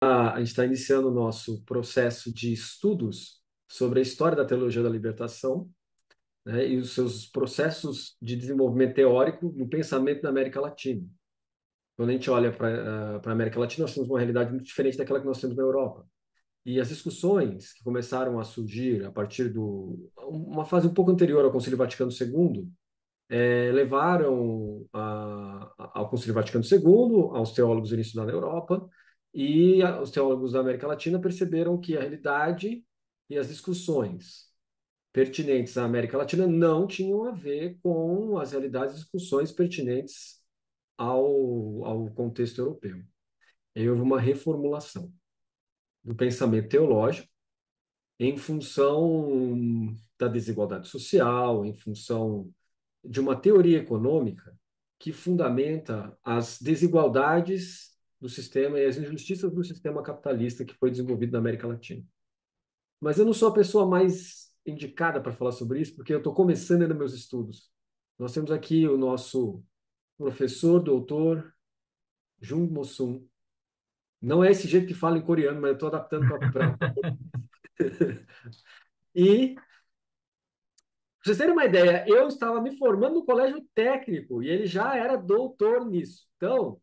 A gente está iniciando o nosso processo de estudos sobre a história da teologia da libertação, né, e os seus processos de desenvolvimento teórico no pensamento da América Latina. Quando a gente olha para a América Latina, nós temos uma realidade muito diferente daquela que nós temos na Europa. E as discussões que começaram a surgir a partir do uma fase um pouco anterior ao Concílio Vaticano II, levaram ao Concílio Vaticano II, aos teólogos iniciados na Europa, e os teólogos da América Latina perceberam que a realidade e as discussões pertinentes à América Latina não tinham a ver com as realidades e discussões pertinentes ao contexto europeu. E aí houve uma reformulação do pensamento teológico em função da desigualdade social, em função de uma teoria econômica que fundamenta as desigualdades do sistema e as injustiças do sistema capitalista que foi desenvolvido na América Latina. Mas eu não sou a pessoa mais indicada para falar sobre isso, porque eu estou começando ainda meus estudos. Nós temos aqui o nosso professor, doutor Jung Mo-sung. Não é esse jeito que fala em coreano, mas eu estou adaptando para... E, para vocês terem uma ideia, eu estava me formando no colégio técnico e ele já era doutor nisso. Então,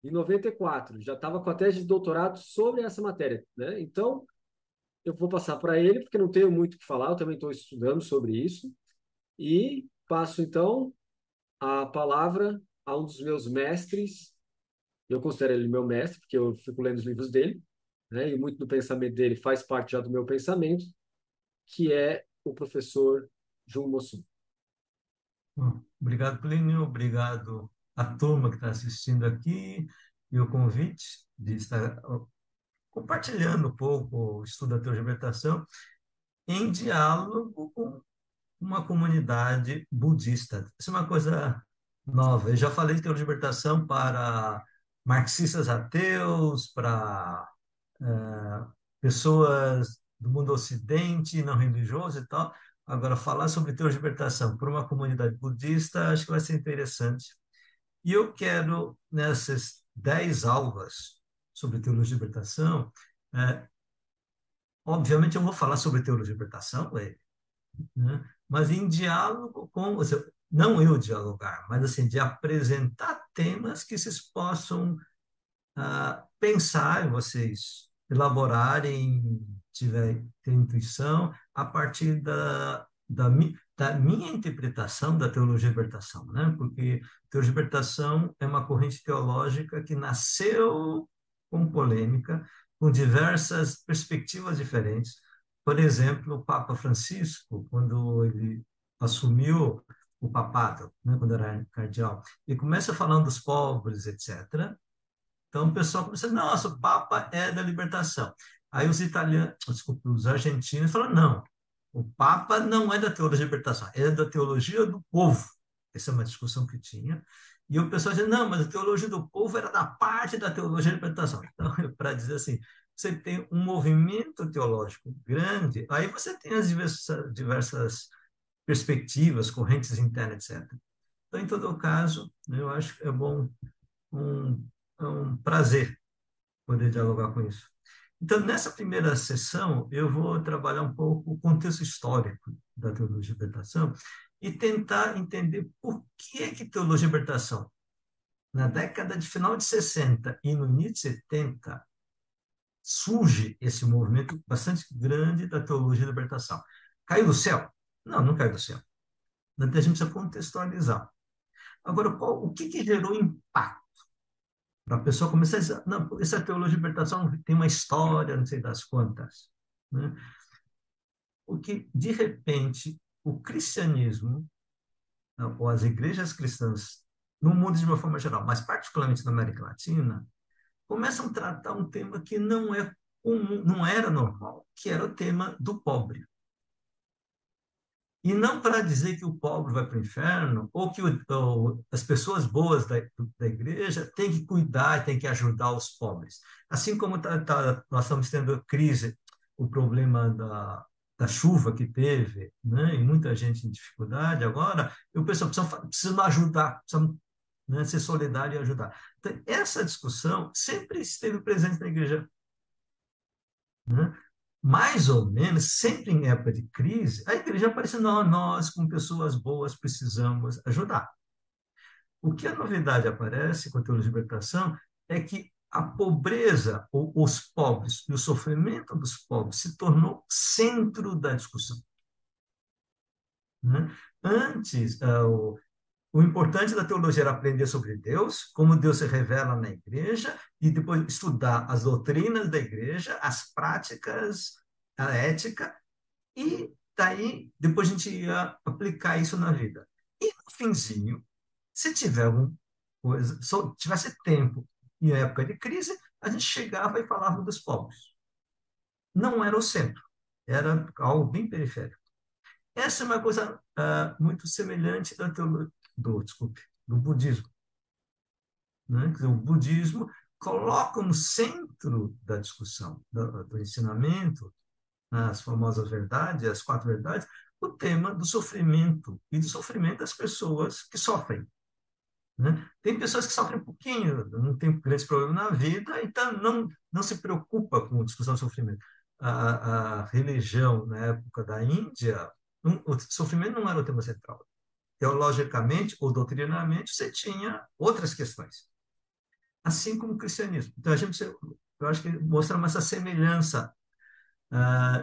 em 94, já estava com a tese de doutorado sobre essa matéria, né? Então, eu vou passar para ele, porque não tenho muito o que falar, eu também estou estudando sobre isso, e passo, então, a palavra a um dos meus mestres, eu considero ele meu mestre, porque eu fico lendo os livros dele, né? E muito do pensamento dele faz parte já do meu pensamento, que é o professor Jung Mossum. Bom, obrigado, Plínio. Obrigado à turma que está assistindo aqui e o convite de estar compartilhando um pouco o estudo da teologia da libertação em diálogo com uma comunidade budista. Isso é uma coisa nova. Eu já falei de teologia da libertação para marxistas ateus, para pessoas do mundo ocidente, não religioso e tal. Agora, falar sobre teologia de libertação para uma comunidade budista, acho que vai ser interessante. E eu quero, nessas 10 aulas sobre teologia de libertação, é, obviamente eu vou falar sobre teologia de libertação, né? Mas em diálogo com, ou seja, não eu dialogar, mas assim, de apresentar temas que vocês possam pensar, vocês elaborarem, ter intuição, a partir da minha interpretação da teologia de libertação, né? Porque teologia de libertação é uma corrente teológica que nasceu com polêmica, com diversas perspectivas diferentes. Por exemplo, o Papa Francisco, quando ele assumiu o papado, né, quando era cardeal, e começa falando dos pobres, etc. Então o pessoal começa, nossa, o Papa é da libertação. Aí os italianos, desculpa, os argentinos falam, não, o Papa não é da teologia da libertação, é da teologia do povo. Essa é uma discussão que tinha. E o pessoal diz, não, mas a teologia do povo era da parte da teologia da libertação. Então, para dizer assim, você tem um movimento teológico grande, aí você tem as diversas perspectivas, correntes internas, etc. Então, em todo caso, eu acho que é bom um, é um prazer poder dialogar com isso. Então, nessa primeira sessão, eu vou trabalhar um pouco o contexto histórico da teologia de libertação e tentar entender por que é que teologia de libertação, na década de final de 60 e no início de 70, surge esse movimento bastante grande da teologia de libertação. Caiu do céu? Não, não caiu do céu. A gente precisa contextualizar. Agora, o que gerou impacto? Para a pessoa começar a dizer, não, essa teologia de libertação tem uma história, não sei das quantas. Né? Porque, de repente, o cristianismo, ou as igrejas cristãs, no mundo de uma forma geral, mas particularmente na América Latina, começam a tratar um tema que não é comum, não era normal, que era o tema do pobre. E não para dizer que o pobre vai para o inferno, ou que as pessoas boas da igreja têm que cuidar, têm que ajudar os pobres. Assim como nós estamos tendo crise, o problema da chuva que teve, né, e muita gente em dificuldade agora, e o pessoal precisa ajudar, precisa, né, ser solidário e ajudar. Então, essa discussão sempre esteve presente na igreja né? Mais ou menos, sempre em época de crise, a igreja aparece, não, nós, como pessoas boas, precisamos ajudar. O que a novidade aparece com a teologia de libertação é que a pobreza, ou os pobres, e o sofrimento dos pobres se tornou centro da discussão, né? Antes, o importante da teologia era aprender sobre Deus, como Deus se revela na igreja, e depois estudar as doutrinas da igreja, as práticas, a ética, e daí depois a gente ia aplicar isso na vida. E no finzinho, se tiver alguma coisa, só tivesse tempo em época de crise, a gente chegava e falava dos pobres. Não era o centro, era algo bem periférico. Essa é uma coisa muito semelhante da teologia, desculpe, do budismo, né? O budismo coloca no centro da discussão, do ensinamento, as famosas verdades, as quatro verdades, o tema do sofrimento e do sofrimento das pessoas que sofrem, né? Tem pessoas que sofrem um pouquinho, não tem grandes problemas na vida, então não se preocupa com a discussão do sofrimento. A religião, na época da Índia, o sofrimento não era o tema central. Teologicamente ou doutrinariamente, você tinha outras questões, assim como o cristianismo. Então, eu acho que mostramos essa semelhança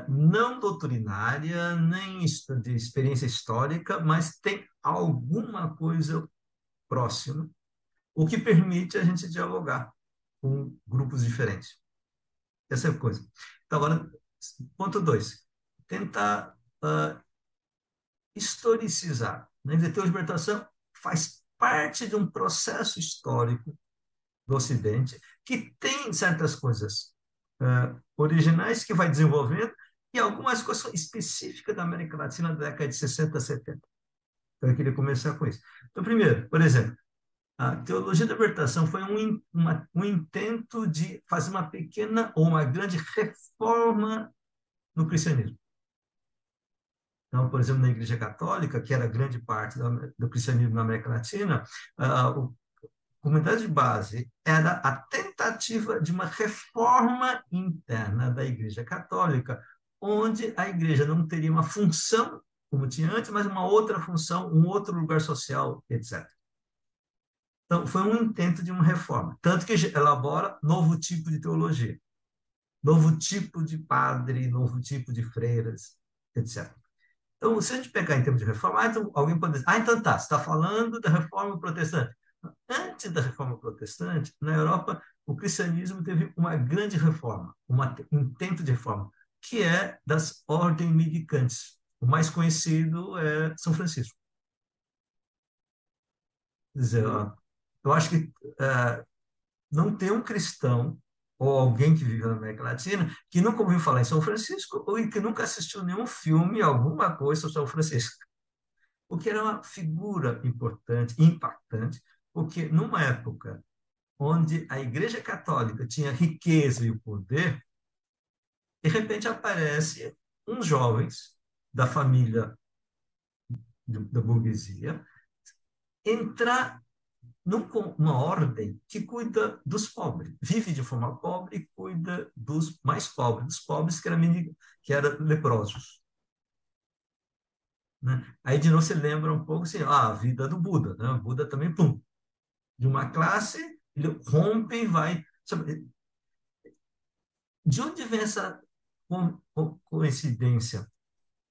não doutrinária, nem de experiência histórica, mas tem alguma coisa próxima, o que permite a gente dialogar com grupos diferentes. Essa é a coisa. Então, agora, ponto dois, tentar historicizar. Né? A teologia de libertação faz parte de um processo histórico do Ocidente que tem certas coisas originais que vai desenvolvendo e algumas coisas específicas da América Latina da década de 60, 70. Então, eu queria começar com isso. Então, primeiro, por exemplo, a teologia da libertação foi um intento de fazer uma pequena ou uma grande reforma no cristianismo. Então, por exemplo, na Igreja Católica, que era grande parte do cristianismo na América Latina, a comunidade de base era a tentativa de uma reforma interna da Igreja Católica, onde a Igreja não teria uma função como tinha antes, mas uma outra função, um outro lugar social, etc. Então, foi um intento de uma reforma, tanto que elabora novo tipo de teologia, novo tipo de padre, novo tipo de freiras, etc. Então, se a gente pegar em termos de reforma, então, alguém pode dizer, então tá, você está falando da reforma protestante. Antes da reforma protestante, na Europa, o cristianismo teve uma grande reforma, um intento de reforma, que é das ordens mendicantes. O mais conhecido é São Francisco. Quer dizer, eu acho que não tem um cristão ou alguém que vive na América Latina que nunca ouviu falar em São Francisco ou que nunca assistiu nenhum filme, alguma coisa sobre São Francisco. Porque era uma figura importante, impactante, porque numa época onde a Igreja Católica tinha riqueza e o poder, de repente aparece uns jovens da família da burguesia entrar numa ordem que cuida dos pobres, vive de forma pobre e cuida dos mais pobres, dos pobres que eram leprosos. Né? Aí de novo você lembra um pouco assim, a vida do Buda. Né? O Buda também, pum, de uma classe, ele rompe e vai. Sabe, de onde vem essa coincidência?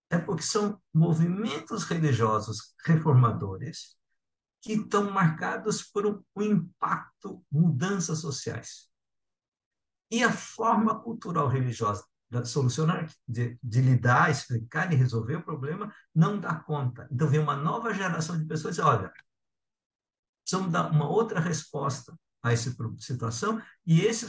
É porque são movimentos religiosos reformadores que estão marcados por um impacto, mudanças sociais. E a forma cultural religiosa de solucionar, de lidar, explicar e resolver o problema, não dá conta. Então vem uma nova geração de pessoas e diz, olha, precisamos dar uma outra resposta a essa situação, e essa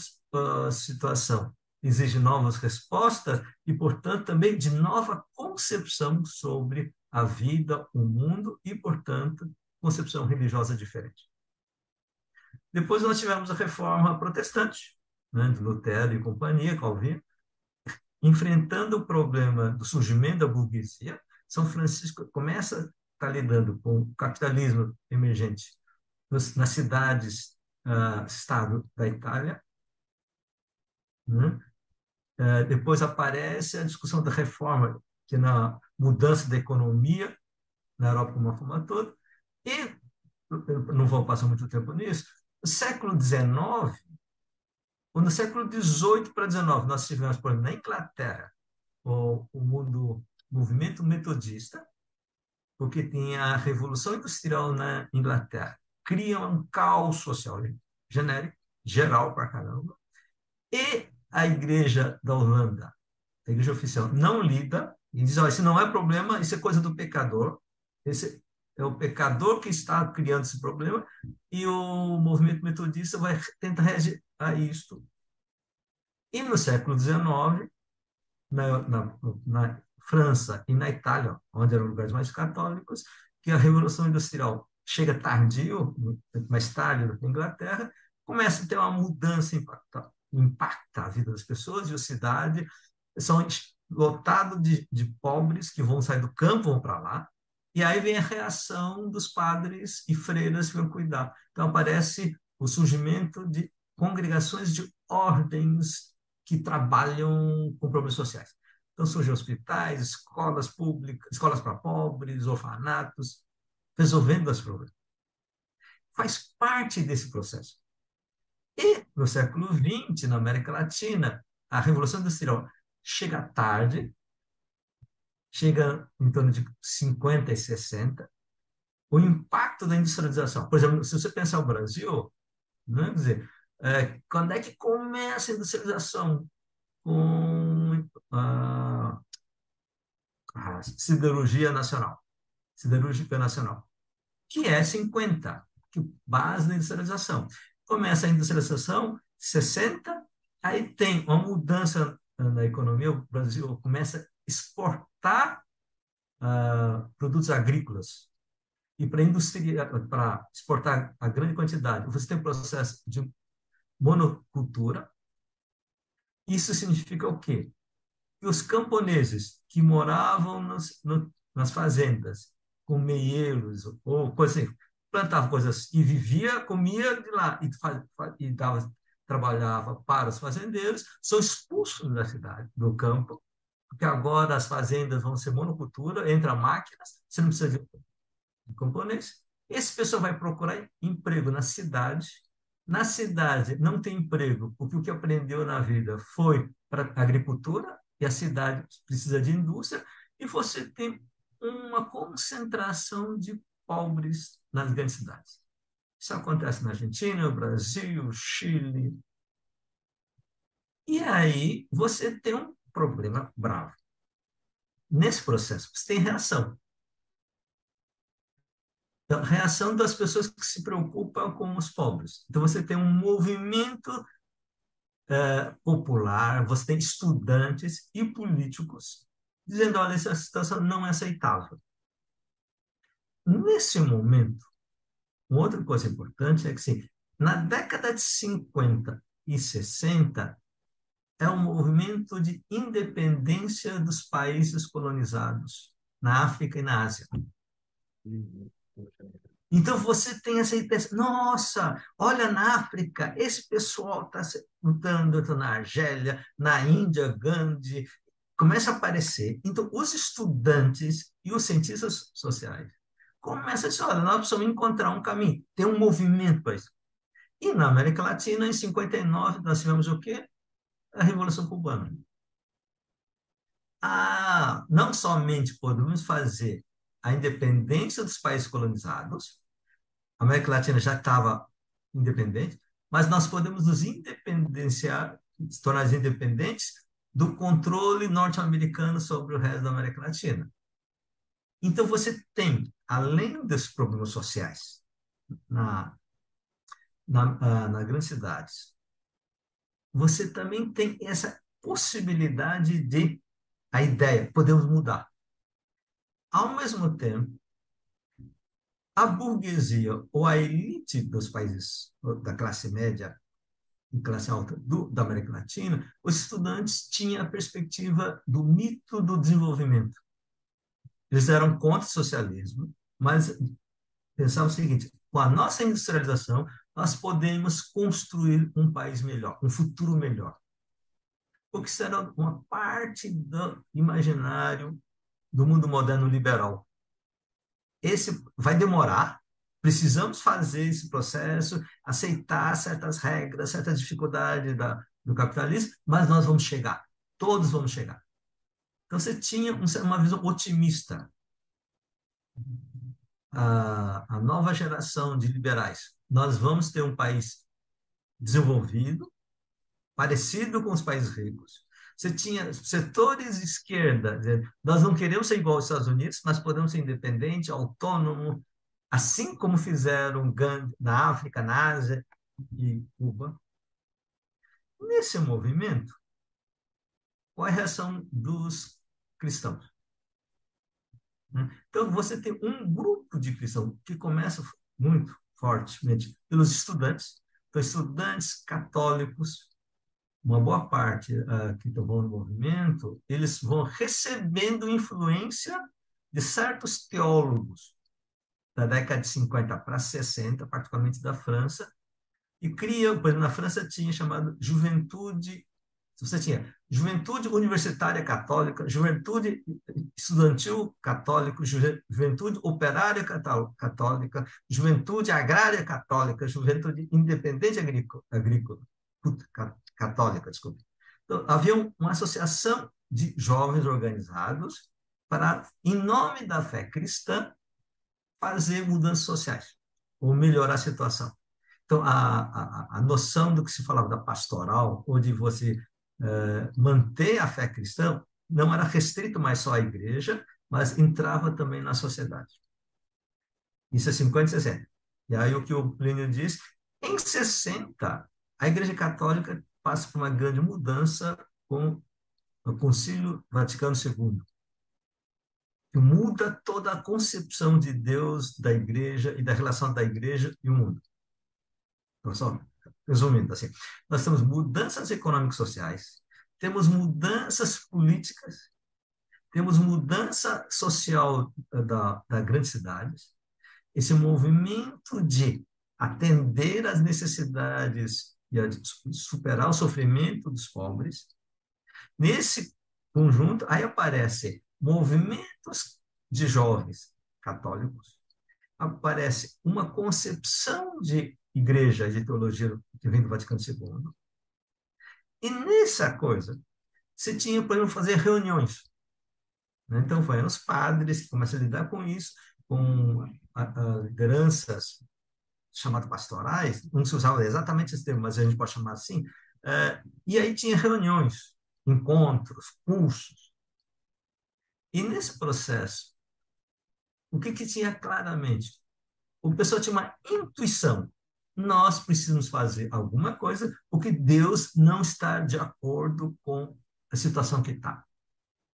situação exige novas respostas e, portanto, também de nova concepção sobre a vida, o mundo e, portanto, concepção religiosa diferente. Depois nós tivemos a reforma protestante, né, de Lutero e companhia, Calvino, enfrentando o problema do surgimento da burguesia. São Francisco começa a estar lidando com o capitalismo emergente nas cidades estado da Itália, né? Depois aparece a discussão da reforma, que na mudança da economia na Europa como uma forma toda, e eu não vou passar muito tempo nisso. No século XIX, ou no século XVIII para XIX, nós tivemos, por exemplo, na Inglaterra, o movimento metodista, porque tinha a Revolução Industrial na Inglaterra, cria um caos social genérico, geral para caramba, e a Igreja da Holanda, a Igreja Oficial, não lida, e diz, oh, isso não é problema, isso é coisa do pecador, esse é o pecador que está criando esse problema, e o movimento metodista vai tentar reagir a isto. E no século XIX, na França e na Itália, onde eram lugares mais católicos, que a Revolução Industrial chega tardio, mais tarde na Inglaterra, começa a ter uma mudança impacta a vida das pessoas e a cidade são lotados de pobres que vão sair do campo, vão para lá, e aí vem a reação dos padres e freiras que vão cuidar. Então aparece o surgimento de congregações de ordens que trabalham com problemas sociais. Então surgem hospitais, escolas públicas, escolas para pobres, orfanatos, resolvendo os problemas. Faz parte desse processo. E no século XX, na América Latina, a Revolução Industrial chega tarde, chega em torno de 50 e 60. O impacto da industrialização, por exemplo, se você pensar o Brasil, né, quer dizer, quando é que começa a industrialização? Com a siderurgia nacional, siderúrgica nacional, que é 50, que base na industrialização. Começa a industrialização, 60, aí tem uma mudança na economia, o Brasil começa a exportar produtos agrícolas. E para exportar a grande quantidade, você tem um processo de monocultura. Isso significa o quê? Que os camponeses que moravam nas fazendas, com meieiros ou coisa assim, plantavam coisas e vivia, comia de lá e trabalhava para os fazendeiros, são expulsos da cidade, do campo, porque agora as fazendas vão ser monocultura, entra máquinas, você não precisa de camponês. Esse pessoal vai procurar emprego na cidade. Na cidade não tem emprego, porque o que aprendeu na vida foi para a agricultura, e a cidade precisa de indústria, e você tem uma concentração de pobres nas grandes cidades. Isso acontece na Argentina, no Brasil, Chile. E aí você tem um problema bravo. Nesse processo, você tem reação. Então, reação das pessoas que se preocupam com os pobres. Então, você tem um movimento popular, você tem estudantes e políticos dizendo, olha, essa situação não é aceitável. Nesse momento, uma outra coisa importante é que, assim, na década de 50 e 60, é um movimento de independência dos países colonizados na África e na Ásia. Então você tem essa ideia, nossa, olha na África, esse pessoal está lutando na Argélia, na Índia, Gandhi, começa a aparecer. Então os estudantes e os cientistas sociais começam a dizer, olha, nós precisamos encontrar um caminho, tem um movimento para isso. E na América Latina, em 59, nós tivemos o quê? A Revolução Cubana. Não somente podemos fazer a independência dos países colonizados, a América Latina já estava independente, mas nós podemos nos independenciar, se tornar independentes do controle norte-americano sobre o resto da América Latina. Então, você tem, além dos problemas sociais nas grandes cidades, você também tem essa possibilidade de a ideia, podemos mudar. Ao mesmo tempo, a burguesia ou a elite dos países da classe média e classe alta da América Latina, os estudantes tinham a perspectiva do mito do desenvolvimento. Eles eram contra o socialismo, mas pensavam o seguinte, com a nossa industrialização, nós podemos construir um país melhor, um futuro melhor. porque isso era uma parte do imaginário do mundo moderno liberal. Esse vai demorar, precisamos fazer esse processo, aceitar certas regras, certas dificuldades do capitalismo, mas nós vamos chegar, todos vamos chegar. Então você tinha uma visão otimista. A nova geração de liberais, nós vamos ter um país desenvolvido, parecido com os países ricos. Você tinha setores de esquerda, dizendo, nós não queremos ser igual aos Estados Unidos, mas podemos ser independente, autônomo, assim como fizeram Gandhi na África, na Ásia e Cuba. Nesse movimento, qual é a reação dos cristãos? Então, você tem um grupo de cristãos que começa muito fortemente pelos estudantes. Então, estudantes católicos, uma boa parte que estão no movimento, eles vão recebendo influência de certos teólogos da década de 50 para 60, particularmente da França, e cria, por exemplo, na França tinha chamado Juventude, você tinha Juventude Universitária Católica, Juventude Estudantil Católica, Juventude Operária Católica, Juventude Agrária Católica, Juventude Independente Agrícola Católica, desculpe. Então, havia uma associação de jovens organizados para, em nome da fé cristã, fazer mudanças sociais ou melhorar a situação. Então, a noção do que se falava da pastoral, ou de você manter a fé cristã, não era restrito mais só à igreja, mas entrava também na sociedade. Isso é 50 e 60. E aí o que o Plínio diz, em 60, a Igreja Católica passa por uma grande mudança com o Concílio Vaticano II, que muda toda a concepção de Deus, da igreja e da relação da igreja e o mundo. Então, só resumindo, assim, nós temos mudanças econômicas sociais, temos mudanças políticas, temos mudança social das grandes cidades, esse movimento de atender às necessidades e superar o sofrimento dos pobres. Nesse conjunto, aí aparecem movimentos de jovens católicos, aparece uma concepção de igreja, de teologia que vem do Vaticano II. E nessa coisa, você tinha, por exemplo, fazer reuniões. Né? Então, foram os padres que começam a lidar com isso, com lideranças chamadas pastorais, não se usava exatamente esse termo, mas a gente pode chamar assim, e aí tinha reuniões, encontros, cursos. E nesse processo, o que tinha claramente? O pessoal tinha uma intuição. Nós precisamos fazer alguma coisa porque Deus não está de acordo com a situação que está.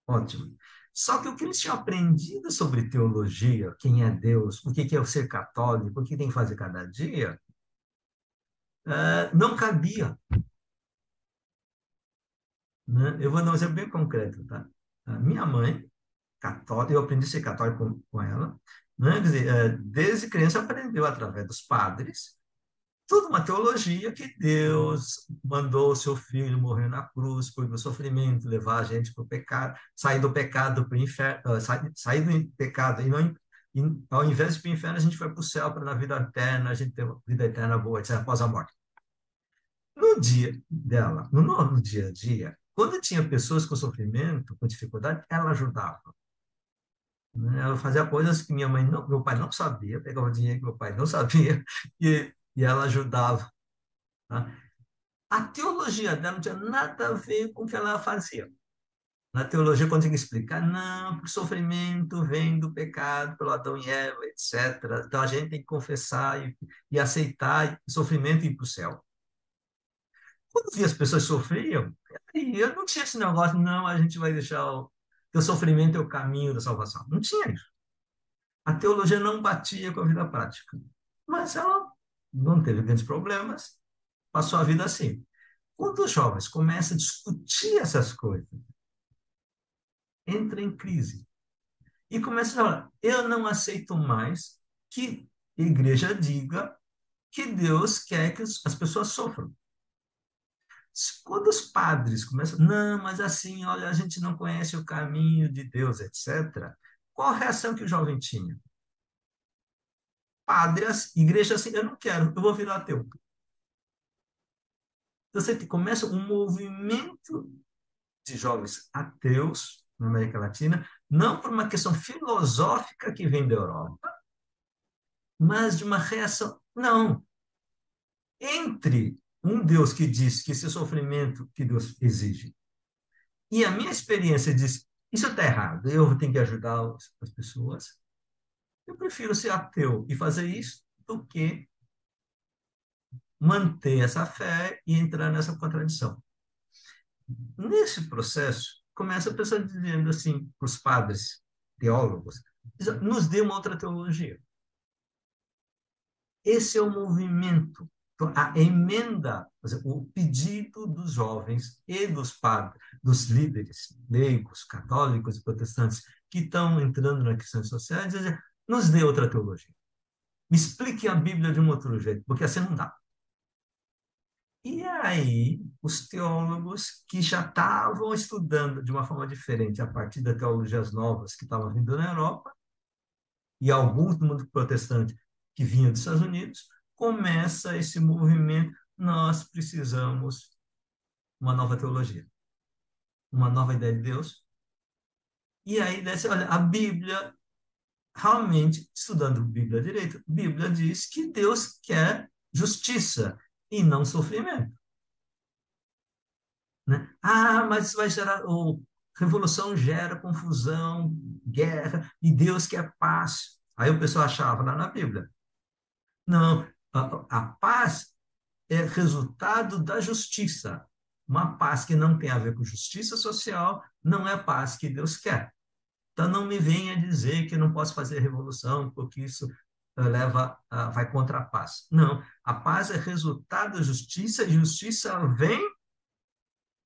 Ótimo. Só que o que eles tinham aprendido sobre teologia, quem é Deus, o que é o ser católico, o que tem que fazer cada dia, não cabia. Né? Eu vou dar um exemplo bem concreto. Tá? A minha mãe, católica, eu aprendi a ser católico com ela, né? Quer dizer, desde criança aprendeu através dos padres, toda uma teologia que Deus mandou o seu filho morrer na cruz por meu sofrimento, levar a gente para o pecado, sair do pecado para o inferno, sair do pecado e não, ao invés de ir para o inferno, a gente vai para o céu para na vida eterna, a gente ter uma vida eterna boa, etc., após a morte. No dia dela, no dia a dia, quando tinha pessoas com sofrimento, com dificuldade, ela ajudava. Né? Ela fazia coisas que meu pai não sabia, pegava dinheiro que meu pai não sabia, e ela ajudava. Tá? A teologia dela não tinha nada a ver com o que ela fazia. Na teologia, quando tinha que explicar, não, porque o sofrimento vem do pecado, pelo Adão e Eva, etc. Então a gente tem que confessar e aceitar o sofrimento e ir para o céu. Quando via as pessoas sofriam, eu não tinha esse negócio, não, a gente vai deixar que o sofrimento é o caminho da salvação. Não tinha isso. A teologia não batia com a vida prática. Mas ela não teve grandes problemas, passou a vida assim. Quando os jovens começam a discutir essas coisas, entra em crise. E começa a falar, eu não aceito mais que a igreja diga que Deus quer que as pessoas sofram. Quando os padres começam, não, mas assim, olha, a gente não conhece o caminho de Deus, etc. Qual a reação que o jovem tinha? Padres, igreja assim, eu não quero, eu vou virar ateu. Então, você começa um movimento de jovens ateus na América Latina, não por uma questão filosófica que vem da Europa, mas de uma reação. Não, entre um Deus que diz que esse sofrimento que Deus exige e a minha experiência diz isso está errado, eu tenho que ajudar as pessoas, eu prefiro ser ateu e fazer isso do que manter essa fé e entrar nessa contradição. Nesse processo, começa a pessoa dizendo assim para os padres, teólogos, nos dê uma outra teologia. Esse é o movimento, a emenda, o pedido dos jovens e dos padres, dos líderes leigos, católicos e protestantes que estão entrando na questão social, dizer, nos dê outra teologia. Me explique a Bíblia de um outro jeito, porque assim não dá. E aí, os teólogos que já estavam estudando de uma forma diferente a partir das teologias novas que estavam vindo na Europa, e alguns do mundo protestante que vinham dos Estados Unidos, começa esse movimento. Nós precisamos uma nova teologia, uma nova ideia de Deus. E aí, desse, olha, a Bíblia, realmente, estudando a Bíblia direito, a Bíblia diz que Deus quer justiça e não sofrimento. Né? Ah, mas isso vai gerar. Revolução gera confusão, guerra, e Deus quer paz. Aí o pessoal achava lá na Bíblia. Não, a paz é resultado da justiça. Uma paz que não tem a ver com justiça social não é a paz que Deus quer. Então não me venha dizer que não posso fazer revolução porque isso vai contra a paz. Não, a paz é resultado da justiça e justiça vem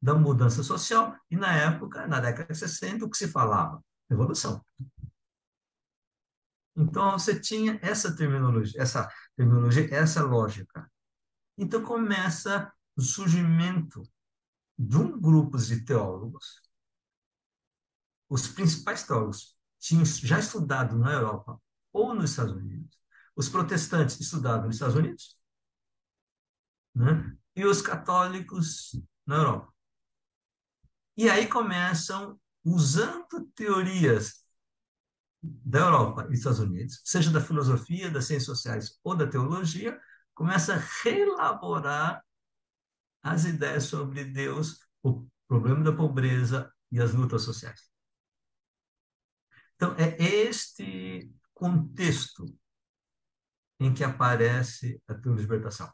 da mudança social e na época, na década de 60, o que se falava? Revolução. Então você tinha essa lógica. Então começa o surgimento de um grupo de teólogos, os principais teólogos tinham já estudado na Europa ou nos Estados Unidos, os protestantes estudavam nos Estados Unidos, né? E os católicos na Europa. E aí começam, usando teorias da Europa e Estados Unidos, seja da filosofia, das ciências sociais ou da teologia, começa a reelaborar as ideias sobre Deus, o problema da pobreza e as lutas sociais. Então, é este contexto em que aparece a teologia de libertação.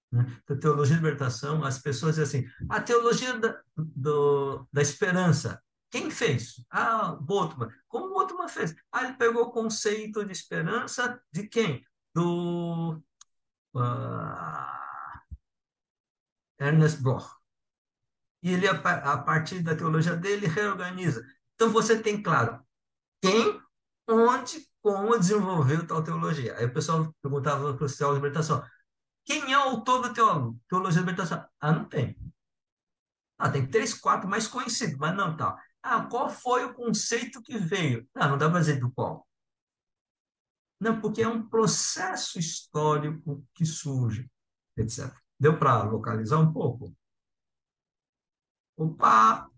Né? A teologia de libertação, as pessoas dizem assim, a teologia da esperança, quem fez? Ah, Bultmann. Como Bultmann fez? Ah, ele pegou o conceito de esperança de quem? Do Ernest Bloch. E ele, a partir da teologia dele, reorganiza. Então, você tem claro quem, onde, como desenvolveu tal teologia. Aí o pessoal perguntava para o teólogos de libertação, quem é o autor da teologia de libertação? Ah, não tem. Ah, tem três, quatro mais conhecidos, mas não tá. Ah, qual foi o conceito que veio? Ah, não dá para dizer do qual. Não, porque é um processo histórico que surge, etc. Deu para localizar um pouco? Opa!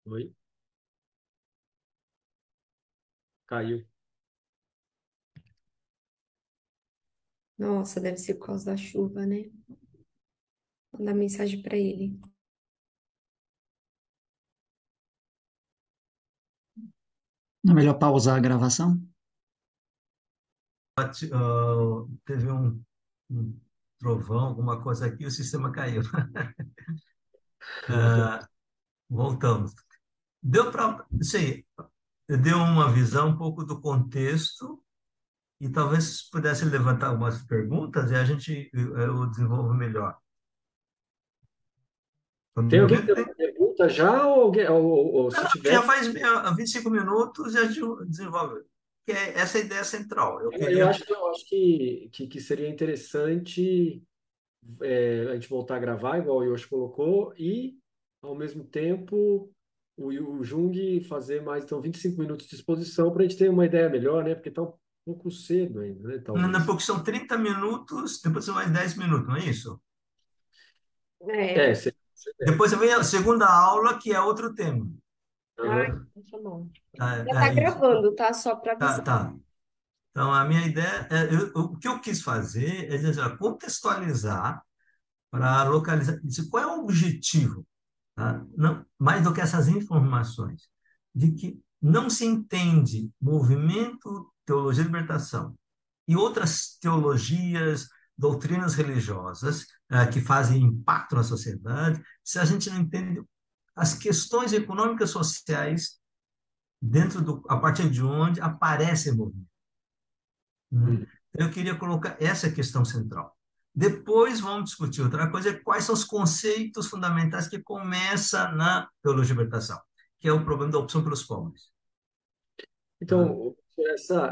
Oi? Caiu. Nossa, deve ser por causa da chuva, né? Mandar mensagem para ele. Não é melhor pausar a gravação? Teve um trovão, alguma coisa aqui, o sistema caiu. Ah, voltamos. Deu para, sei, deu uma visão um pouco do contexto e talvez pudesse levantar algumas perguntas e a gente eu desenvolvo melhor. Tá me Tem alguém que ouvindo? tem uma pergunta já ou, alguém, ou se Não, tiver, já faz 25 minutos e a gente desenvolve. que é essa a ideia central. Eu Eu queria. acho, eu acho que seria interessante a gente voltar a gravar, igual o Yoshi colocou, e, ao mesmo tempo, o Jung fazer mais, então, 25 minutos de exposição para a gente ter uma ideia melhor, né? Porque está um pouco cedo ainda, né? Talvez. Porque são 30 minutos, depois são mais 10 minutos, não é isso? É. É, você deve. Depois vem a segunda aula, que é outro tema. Ah, Aham. então tá bom. Já tá É isso. gravando, tá? Só para Tá, avisar. tá. Então, a minha ideia, o que eu quis fazer é dizer, ó, contextualizar para localizar, dizer, qual é o objetivo, tá? Não, mais do que essas informações, de que não se entende movimento, teologia e libertação e outras teologias, doutrinas religiosas que fazem impacto na sociedade, se a gente não entende as questões econômicas sociais a partir de onde aparece o movimento, né? Uhum. Eu queria colocar essa questão central. Depois vamos discutir outra coisa, quais são os conceitos fundamentais que começa na teologia de libertação, que é o problema da opção pelos pobres. Tá? Então,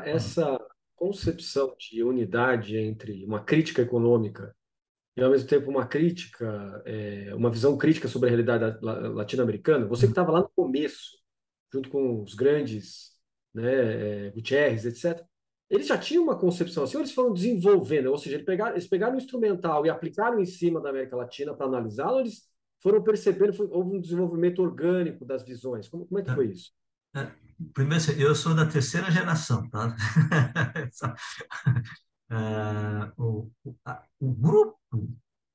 essa concepção de unidade entre uma crítica econômica e, ao mesmo tempo, uma visão crítica sobre a realidade latino-americana, você que estava lá no começo, junto com os grandes, né, Gutierrez, etc., eles já tinham uma concepção assim, ou eles foram desenvolvendo, ou seja, eles pegaram o instrumental e aplicaram em cima da América Latina para analisá-lo, ou eles foram percebendo, houve um desenvolvimento orgânico das visões. Como é que foi isso? É, primeiro, assim, eu sou da terceira geração, tá? O grupo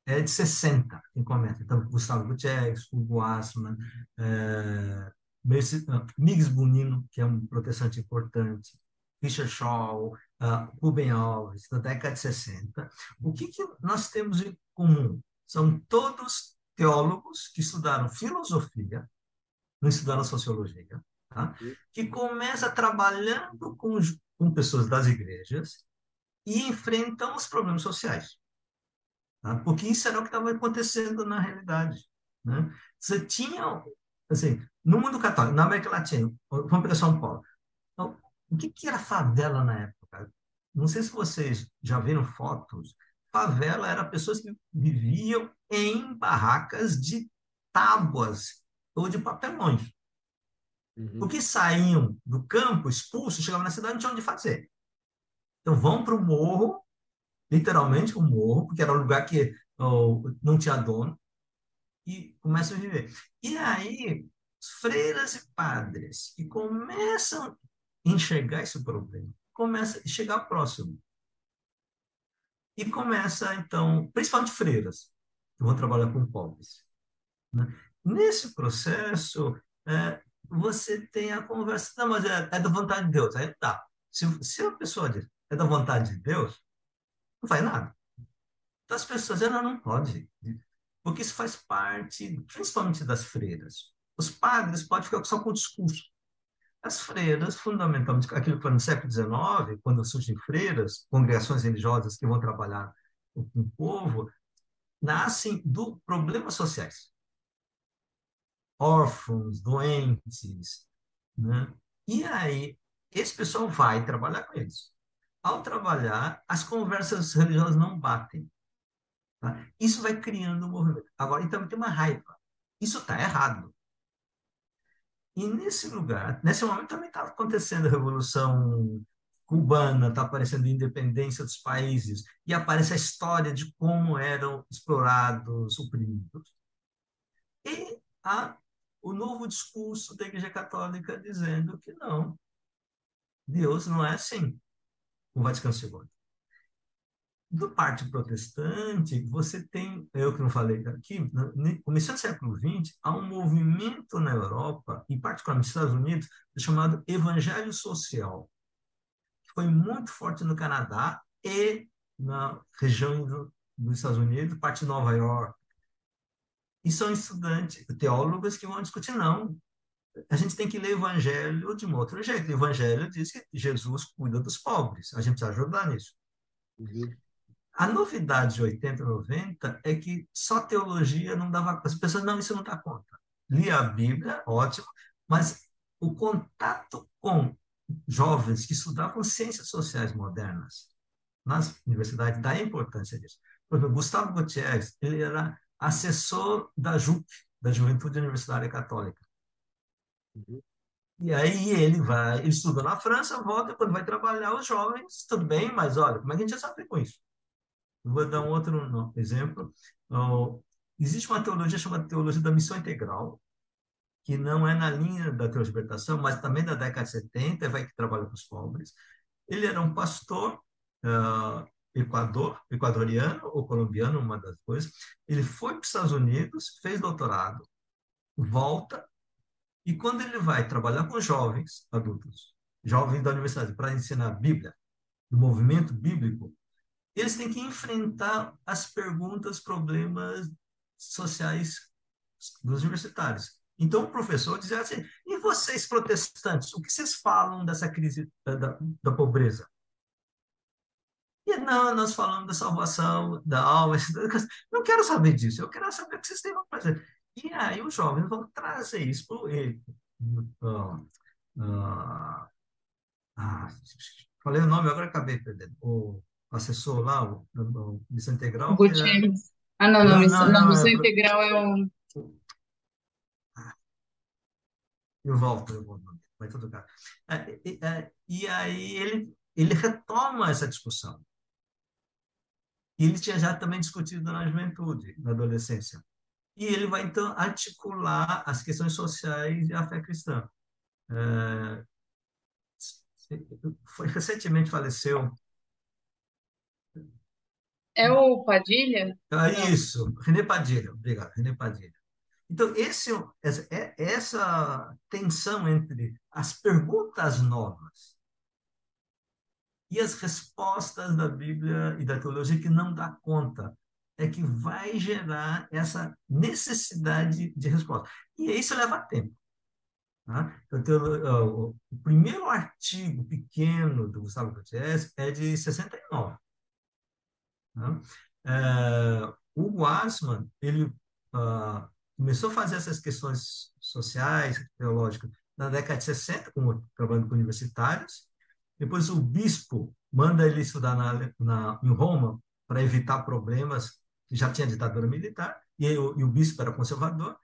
é de 60 quem começa. Então, Gustavo Gutierrez, Hugo Assmann, Miguel Bonino, que é um protestante importante, Fischer Shaw, Rubem Alves, da década de 60. O que nós temos em comum? São todos teólogos que estudaram filosofia, não estudaram sociologia, tá? Que começa trabalhando com pessoas das igrejas e enfrentam os problemas sociais, tá? Porque isso era o que estava acontecendo na realidade, né? Você tinha, assim, no mundo católico, na América Latina, vamos pegar São Paulo. Então, o que era favela na época? Não sei se vocês já viram fotos. Favela era pessoas que viviam em barracas de tábuas ou de papelões. Uhum. Porque saíam do campo expulsos, chegavam na cidade e não tinham onde fazer. Então vão para o morro, literalmente o morro, porque era um lugar que não tinha dono, e começam a viver. E aí, freiras e padres que começam a enxergar esse problema, começam a chegar próximo. E começa, então, principalmente freiras, que vão trabalhar com pobres, né? Nesse processo, você tem a conversa, não, mas é da vontade de Deus. Aí tá. Se a pessoa diz, é da vontade de Deus, não faz nada. Então as pessoas dizem, não, não pode. Porque isso faz parte, principalmente das freiras. Os padres podem ficar só com o discurso. As freiras, fundamentalmente, aquilo que foi no século XIX, quando surgem freiras, congregações religiosas que vão trabalhar com o povo, nascem do problemas sociais. Órfãos, doentes, né? E aí, esse pessoal vai trabalhar com eles. Ao trabalhar, as conversas religiosas não batem, tá? Isso vai criando um movimento. Agora, então, tem uma raiva. Isso está errado. E nesse lugar, nesse momento também está acontecendo a Revolução Cubana, está aparecendo a independência dos países, e aparece a história de como eram explorados, oprimidos. E o novo discurso da Igreja Católica dizendo que não, Deus não é assim, o Vaticano II. Do parte protestante, você tem, eu que não falei aqui, começando no século XX, há um movimento na Europa, e particularmente nos Estados Unidos, chamado Evangelho Social, que foi muito forte no Canadá e na região dos Estados Unidos, parte de Nova York. E são estudantes, teólogos que vão discutir, não, a gente tem que ler o evangelho de um outro jeito. O evangelho diz que Jesus cuida dos pobres. A gente precisa ajudar nisso. Uhum. A novidade de 80, 90 é que só teologia não dava. As pessoas, não, isso não dá conta. Lia a Bíblia, ótimo, mas o contato com jovens que estudavam ciências sociais modernas nas universidades, da importância disso. Por exemplo, Gustavo Gutierrez, ele era assessor da JUC, da Juventude Universitária Católica. Uhum. E aí ele estuda na França, volta, quando vai trabalhar os jovens, tudo bem, mas olha, como é que a gente já sabe com isso? Eu vou dar um outro exemplo. Oh, existe uma teologia chamada teologia da missão integral, que não é na linha da teologia de libertação, mas também da década de 70, vai que trabalha com os pobres. Ele era um pastor equadoriano ou colombiano, uma das coisas. Ele foi para os Estados Unidos, fez doutorado, volta, e quando ele vai trabalhar com jovens adultos, jovens da universidade, para ensinar a Bíblia, do movimento bíblico, eles têm que enfrentar as perguntas, problemas sociais dos universitários. Então, o professor dizia assim: e vocês, protestantes, o que vocês falam dessa crise da pobreza? E não, nós falamos da salvação da alma. Não quero saber disso, eu quero saber o que vocês têm para fazer. E aí os jovens vão trazer isso para ele. Ah, ah, falei o nome, agora acabei perdendo. O assessor lá, o Missão Integral, que era. Gutierrez. Ah, não, não, Não, não, não, não, missão integral é um. eu volto, eu vou, vai tudo bem. E aí ele retoma essa discussão. E ele tinha já também discutido na juventude, na adolescência. E ele vai, então, articular as questões sociais e a fé cristã. É, recentemente faleceu. É o Padilha? Não. Isso, René Padilha, obrigado, René Padilha. Então, essa tensão entre as perguntas novas e as respostas da Bíblia e da teologia que não dá conta é que vai gerar essa necessidade de resposta. E isso leva tempo. Tá? Então, o primeiro artigo pequeno do Gustavo Gutierrez é de 69. Tá? O Warsman, ele começou a fazer essas questões sociais, teológicas, na década de 60, trabalhando com universitários. Depois o bispo manda ele estudar em Roma para evitar problemas, que já tinha ditadura militar, e o bispo era conservador,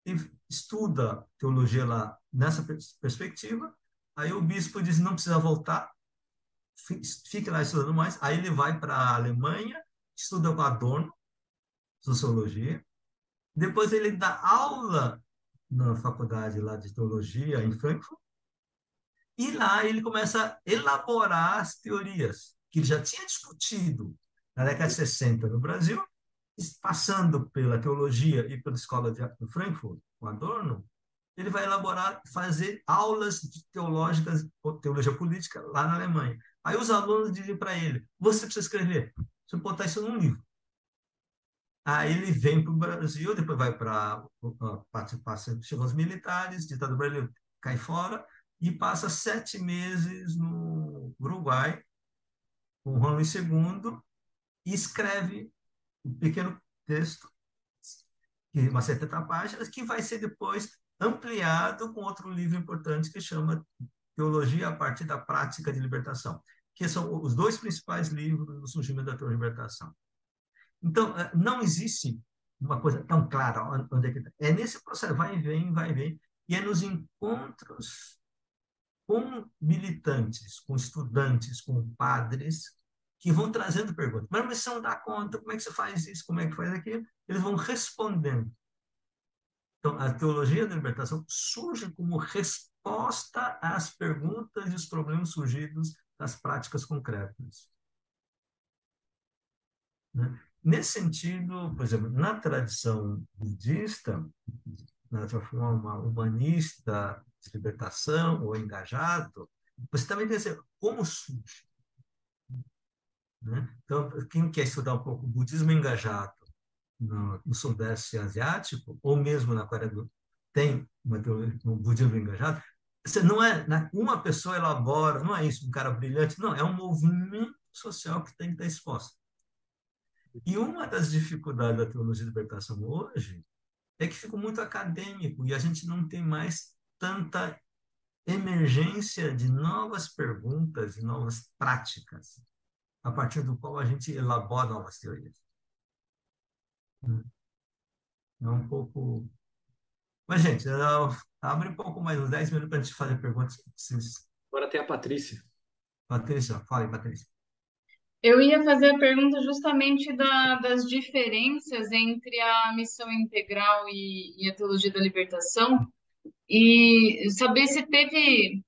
e estuda teologia lá nessa perspectiva. Aí o bispo diz: não precisa voltar, fique lá estudando mais. Aí ele vai para a Alemanha, estuda com Adorno, sociologia. Depois ele dá aula na faculdade lá de teologia em Frankfurt. E lá ele começa a elaborar as teorias que ele já tinha discutido na década de 60 no Brasil, passando pela teologia e pela escola de Frankfurt, com Adorno. Ele vai elaborar, fazer aulas teológicas, teologia política, lá na Alemanha. Aí os alunos dizem para ele: você precisa escrever, você botar isso num livro. Aí ele vem para o Brasil, depois vai para participar, chegam os militares, ditadura brasileira cai fora, e passa 7 meses no Uruguai, com Juan Luís II, e escreve um pequeno texto, umas 70 páginas, que vai ser depois ampliado com outro livro importante que chama Teologia a partir da Prática de Libertação, que são os dois principais livros do surgimento da teologia de libertação. Então, não existe uma coisa tão clara onde é que está. É nesse processo, vai e vem, vai e vem, e é nos encontros com militantes, com estudantes, com padres, que vão trazendo perguntas. Mas você não dá conta, como é que você faz isso, como é que faz aquilo? Eles vão respondendo. Então, a teologia da libertação surge como resposta às perguntas e os problemas surgidos das práticas concretas. Né? Nesse sentido, por exemplo, na tradição budista, na forma humanista, de libertação ou engajado, você também tem que dizer como surge. Né? Então, quem quer estudar um pouco o budismo engajado no Sudeste Asiático, ou mesmo na Coreia do Sul, tem um budismo engajado, você não é uma pessoa elabora, não é isso, um cara brilhante, não, é um movimento social que tem que estar exposto. E uma das dificuldades da teologia de libertação hoje é que ficou muito acadêmico e a gente não tem mais tanta emergência de novas perguntas e novas práticas, a partir do qual a gente elabora novas teorias. É um pouco... Mas, gente, abre um pouco mais, uns 10 minutos para a gente fazer perguntas. Agora tem a Patrícia. Patrícia, fala aí, Patrícia. Eu ia fazer a pergunta justamente das diferenças entre a missão integral e a teologia da libertação, e saber se teve,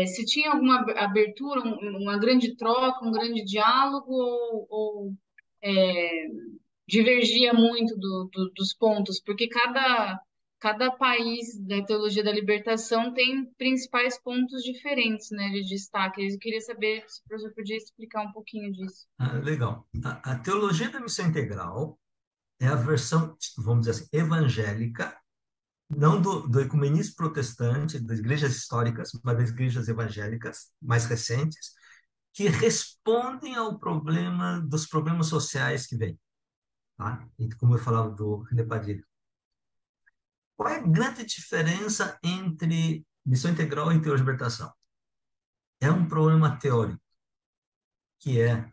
se tinha alguma abertura, uma grande troca, um grande diálogo, ou divergia muito dos pontos, porque cada país da teologia da libertação tem principais pontos diferentes, né, de destaque. Eu queria saber se o professor podia explicar um pouquinho disso. Legal. A teologia da missão integral é a versão, vamos dizer assim, evangélica, não do ecumenismo protestante, das igrejas históricas, mas das igrejas evangélicas mais recentes, que respondem ao problema dos problemas sociais que vêm. Tá? E como eu falava do René Padilha. Qual é a grande diferença entre missão integral e teologia de libertação? É um problema teórico, que é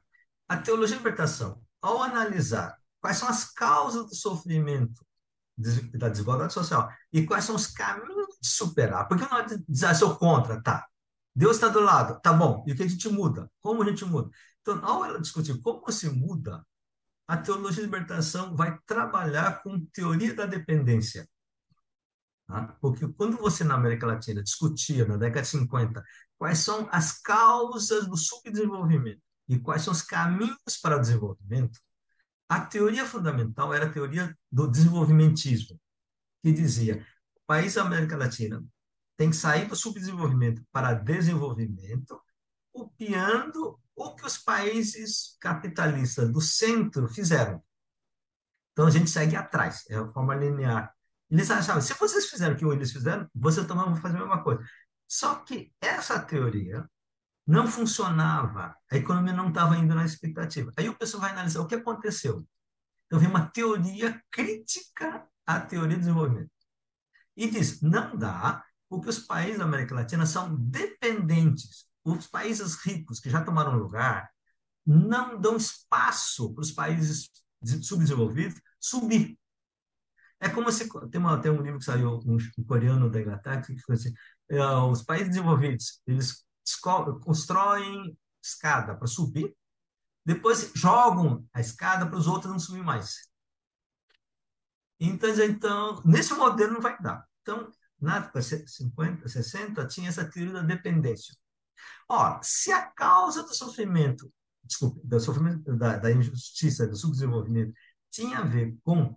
a teologia de libertação, ao analisar quais são as causas do sofrimento, da desigualdade social, e quais são os caminhos de superar. Porque não é dizer, ah, sou contra, tá. Deus está do lado, tá bom. E o que a gente muda? Como a gente muda? Então, ao ela discutir como se muda, a teologia de libertação vai trabalhar com teoria da dependência. Tá? Porque quando você, na América Latina, discutia, na década de 50, quais são as causas do subdesenvolvimento e quais são os caminhos para o desenvolvimento, a teoria fundamental era a teoria do desenvolvimentismo, que dizia: o país da América Latina tem que sair do subdesenvolvimento para desenvolvimento, copiando o que os países capitalistas do centro fizeram. Então a gente segue atrás, é a forma linear. Eles achavam, se vocês fizeram o que eles fizeram, vocês também vão fazer a mesma coisa. Só que essa teoria não funcionava, a economia não estava indo na expectativa. Aí o pessoal vai analisar o que aconteceu. Então vem uma teoria crítica à teoria do desenvolvimento. E diz, não dá, porque os países da América Latina são dependentes. Os países ricos que já tomaram lugar não dão espaço para os países subdesenvolvidos subir. É como se tem um livro que saiu, um coreano da Inglaterra, que foi assim, os países desenvolvidos, eles constroem escada para subir, depois jogam a escada para os outros não subir mais. Então, nesse modelo não vai dar. Então, na época 50, 60, tinha essa teoria da dependência. Ora, se a causa do sofrimento, desculpe, do sofrimento, da injustiça, do subdesenvolvimento, tinha a ver com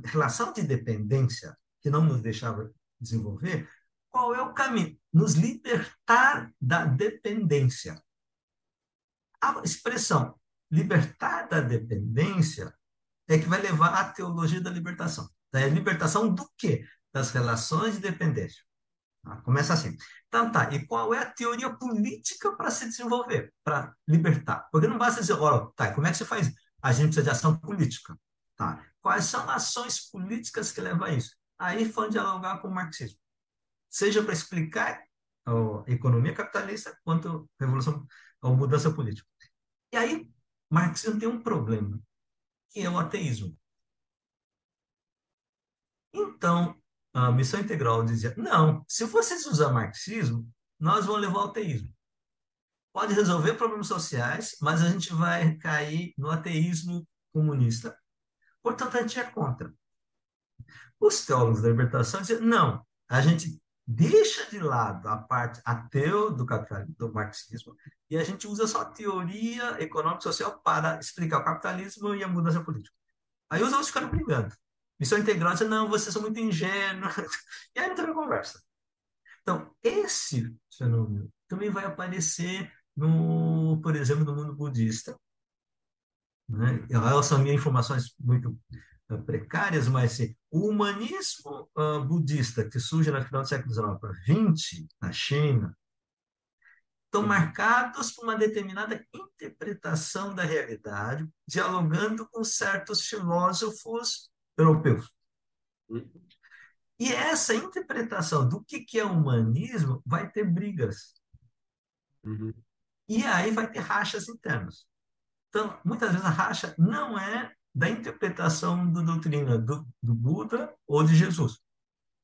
relação de dependência, que não nos deixava desenvolver, qual é o caminho? Nos libertar da dependência. A expressão libertar da dependência é que vai levar à teologia da libertação. Da libertação do quê? Das relações de dependência. Começa assim. Então, tá. E qual é a teoria política para se desenvolver, para libertar? Porque não basta dizer, olha, tá, como é que você faz? A gente precisa de ação política. Tá? Quais são as ações políticas que levam a isso? Aí foi dialogar com o marxismo. Seja para explicar a economia capitalista, quanto a revolução, a mudança política. E aí, marxismo tem um problema, que é o ateísmo. Então, a missão integral dizia, não, se vocês usarem marxismo, nós vamos levar ao ateísmo. Pode resolver problemas sociais, mas a gente vai cair no ateísmo comunista. Portanto, a gente é contra. Os teólogos da libertação diziam, não, a gente deixa de lado a parte ateu do capitalismo, do marxismo, e a gente usa só a teoria econômica e social para explicar o capitalismo e a mudança política. Aí os outros ficaram brigando. Missão integral diz, não, vocês são muito ingênuos. E aí não teve conversa. Então, esse fenômeno também vai aparecer, por exemplo, no mundo budista. Né? São minhas informações muito precárias, mas assim, o humanismo budista que surge no final do século XIX para XX, na China, estão marcados por uma determinada interpretação da realidade, dialogando com certos filósofos europeus. E essa interpretação do que é humanismo vai ter brigas. Uhum. E aí vai ter rachas internas. Então, muitas vezes a racha não é da interpretação da doutrina do Buda ou de Jesus,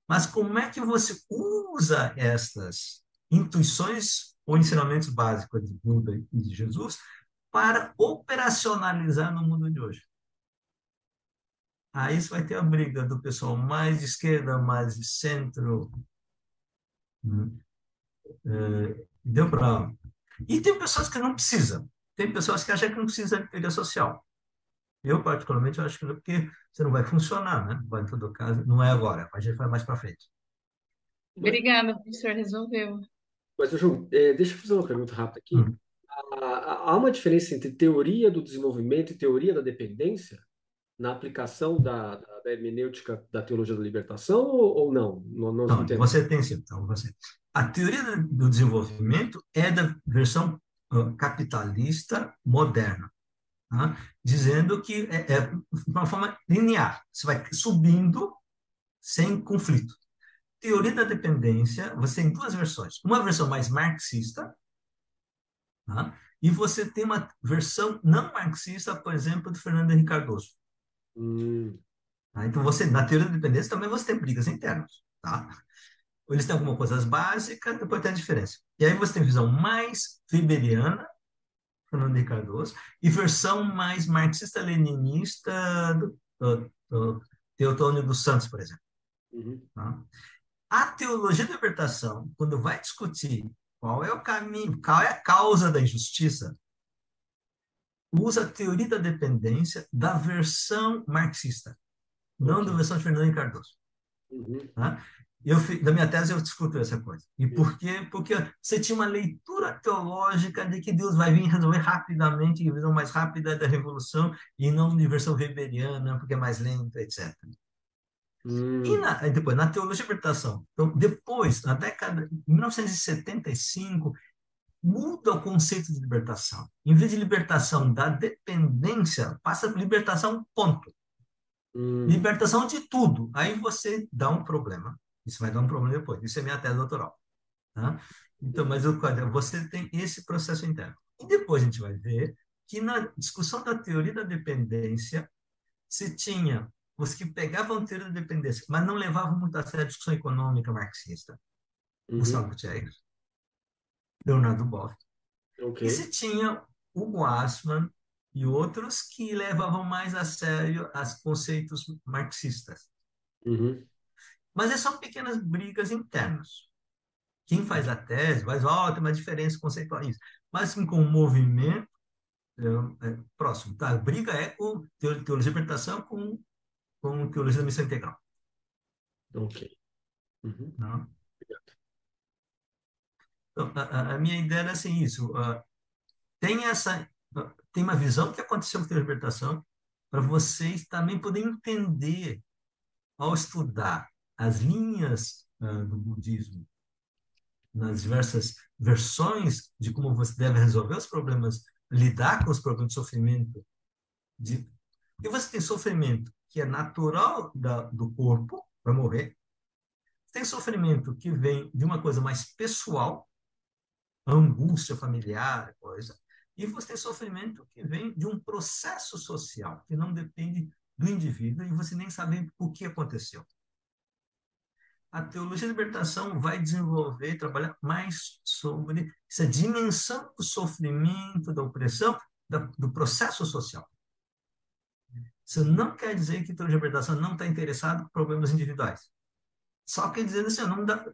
mas como é que você usa estas intuições ou ensinamentos básicos de Buda e de Jesus para operacionalizar no mundo de hoje. Aí você vai ter a briga do pessoal mais de esquerda, mais de centro. Né? Deu para. E tem pessoas que não precisam. Tem pessoas que acham que não precisa de teoria social. Eu, particularmente, acho que não, porque você não vai funcionar, né? Vai, em todo caso, não é agora, a gente vai mais para frente. Mas, Obrigada, professor, resolveu. Ju, deixa eu fazer uma pergunta rápida aqui. Hum. Há uma diferença entre teoria do desenvolvimento e teoria da dependência na aplicação da hermenêutica da teologia da libertação ou não? Não Então, entendo. você tem sim. Então, você. A teoria do desenvolvimento é da versão capitalista moderna, tá? Dizendo que é de uma forma linear. Você vai subindo sem conflito. Teoria da dependência, você tem duas versões. Uma versão mais marxista, tá? E você tem uma versão não marxista, por exemplo, do Fernando Henrique Cardoso. Hum, Tá? Então, você, na teoria da dependência, também você tem brigas internas. Tá? Eles têm algumas coisas básicas, depois tem a diferença. E aí você tem visão mais weberiana, Fernando Henrique Cardoso, e versão mais marxista-leninista do Teotônio dos Santos, por exemplo. uhum, Tá? A teologia da libertação, quando vai discutir qual é o caminho, qual é a causa da injustiça, usa a teoria da dependência da versão marxista, não ok. da versão de Fernando Henrique Cardoso. Uhum, Tá? Da minha tese eu discuto essa coisa. E por quê? Porque você tinha uma leitura teológica de que Deus vai vir resolver rapidamente, a visão mais rápida da revolução, e não de versão weberiana, porque é mais lenta, etc. hum, Depois, na teologia da libertação, então, depois, na década de 1975, muda o conceito de libertação. Em vez de libertação da dependência, passa por libertação ponto. hum, Libertação de tudo. Aí você dá um problema. Isso vai dar um problema depois. Isso é minha tese doutoral. Tá? Então, mas você tem esse processo interno. E depois a gente vai ver que na discussão da teoria da dependência, se tinha os que pegavam a teoria da dependência, mas não levavam muito a sério a discussão econômica marxista, uhum, Gustavo Gutierrez, Leonardo Boff. ok. E se tinha Hugo Assmann e outros que levavam mais a sério os conceitos marxistas. Uhum, Mas essas são pequenas brigas internas. Quem faz a tese vai dizer, tem uma diferença conceitual isso. Mas assim, com o movimento próximo, tá? A briga é com teologia da libertação com teologia da missão integral. ok. Uhum, Não? Então, a minha ideia era assim, isso. Tem tem uma visão que aconteceu com a teologia da libertação para vocês também poderem entender, ao estudar as linhas do budismo, nas diversas versões de como você deve resolver os problemas, lidar com os problemas de sofrimento. E você tem sofrimento que é natural do corpo, vai morrer. Tem sofrimento que vem de uma coisa mais pessoal, angústia familiar, coisa. E você tem sofrimento que vem de um processo social, que não depende do indivíduo e você nem sabe o que aconteceu. A teologia da libertação vai desenvolver, trabalhar mais sobre essa dimensão do sofrimento, da opressão, do processo social. Isso não quer dizer que a teologia da libertação não está interessada em problemas individuais. Só quer dizer assim,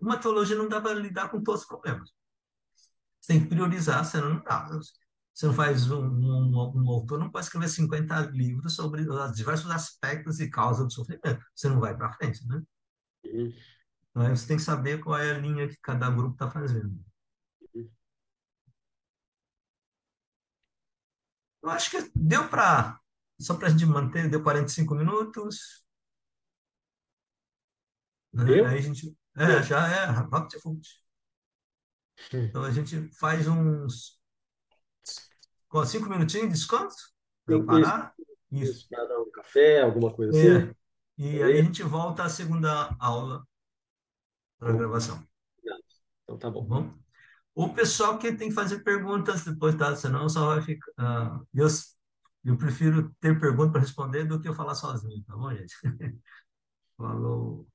uma teologia não dá para lidar com todos os problemas. Você tem que priorizar, senão não dá. Você não faz um autor não pode escrever 50 livros sobre os diversos aspectos e causas do sofrimento. Você não vai para frente, né? uhum, Então, aí você tem que saber qual é a linha que cada grupo está fazendo. uhum. Eu acho que deu para, só para a gente manter, deu 45 minutos, né? Deu? Aí a gente, Deu. já é, rápido. Hum. Então a gente faz uns, com 5 minutinhos de desconto, para eu Isso, parar. Isso. isso, para dar um café, alguma coisa assim? É. E aí a Beleza? gente volta à segunda aula para a gravação, Então tá tá bom. bom? O pessoal que tem que fazer perguntas depois, tá? Senão só vai ficar. Eu prefiro ter pergunta para responder do que eu falar sozinho, tá bom, gente? Falou.